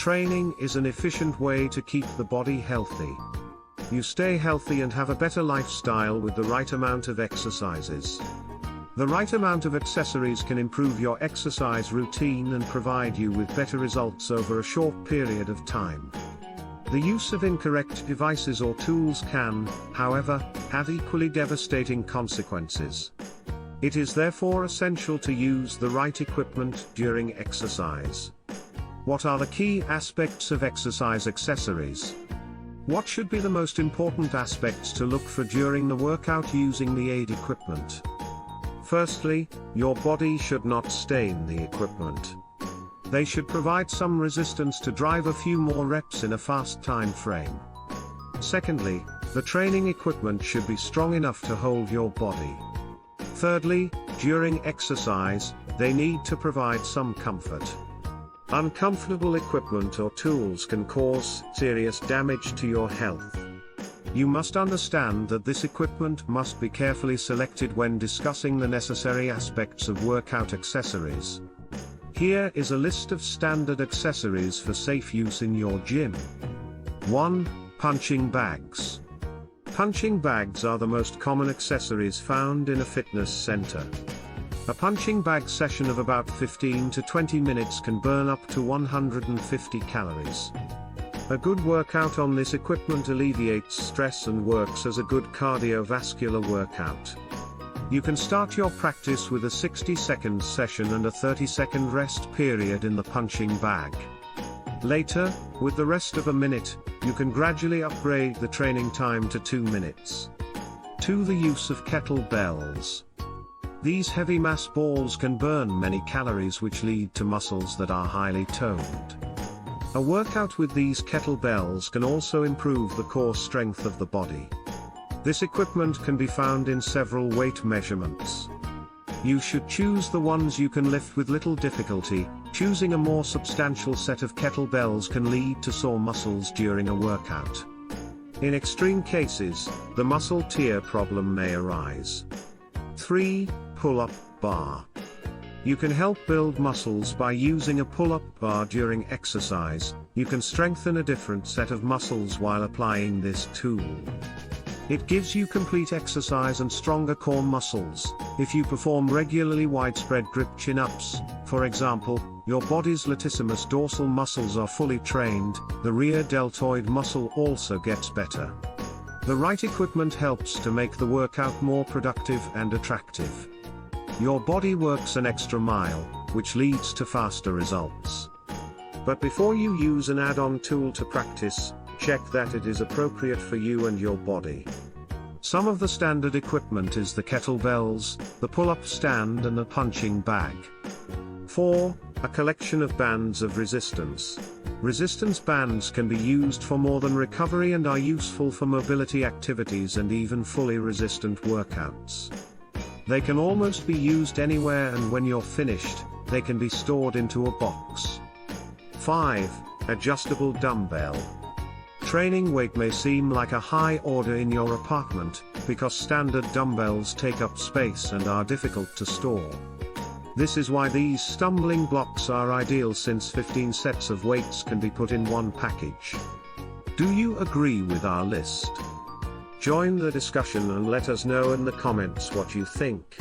Training is an efficient way to keep the body healthy. You stay healthy and have a better lifestyle with the right amount of exercises. The right amount of accessories can improve your exercise routine and provide you with better results over a short period of time. The use of incorrect devices or tools can, however, have equally devastating consequences. It is therefore essential to use the right equipment during exercise. What are the key aspects of exercise accessories? What should be the most important aspects to look for during the workout using the aid equipment? Firstly, your body should not stain the equipment. They should provide some resistance to drive a few more reps in a fast time frame. Secondly, the training equipment should be strong enough to hold your body. Thirdly, during exercise, they need to provide some comfort. Uncomfortable equipment or tools can cause serious damage to your health. You must understand that this equipment must be carefully selected when discussing the necessary aspects of workout accessories. Here is a list of standard accessories for safe use in your gym. 1. Punching bags. Punching bags are the most common accessories found in a fitness center. A punching bag session of about 15 to 20 minutes can burn up to 150 calories. A good workout on this equipment alleviates stress and works as a good cardiovascular workout. You can start your practice with a 60-second session and a 30-second rest period in the punching bag. Later, with the rest of a minute, you can gradually upgrade the training time to 2 minutes. 2. The use of kettlebells. These heavy mass balls can burn many calories, which lead to muscles that are highly toned. A workout with these kettlebells can also improve the core strength of the body. This equipment can be found in several weight measurements. You should choose the ones you can lift with little difficulty. Choosing a more substantial set of kettlebells can lead to sore muscles during a workout. In extreme cases, the muscle tear problem may arise. 3. Pull-up bar. You can help build muscles by using a pull-up bar during exercise. You can strengthen a different set of muscles while applying this tool. It gives you complete exercise and stronger core muscles. If you perform regularly widespread grip chin-ups, for example, your body's latissimus dorsal muscles are fully trained, the rear deltoid muscle also gets better. The right equipment helps to make the workout more productive and attractive. Your body works an extra mile, which leads to faster results. But before you use an add-on tool to practice, check that it is appropriate for you and your body. Some of the standard equipment is the kettlebells, the pull-up stand and the punching bag. 4. A collection of bands of resistance. Resistance bands can be used for more than recovery and are useful for mobility activities and even fully resistant workouts. They can almost be used anywhere, and when you're finished, they can be stored into a box. 5. Adjustable dumbbell. Training weight may seem like a high order in your apartment, because standard dumbbells take up space and are difficult to store. This is why these stumbling blocks are ideal, since 15 sets of weights can be put in one package. Do you agree with our list? Join the discussion and let us know in the comments what you think.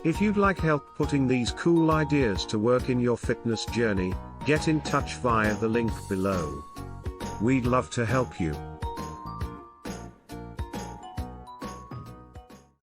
If you'd like help putting these cool ideas to work in your fitness journey, get in touch via the link below. We'd love to help you.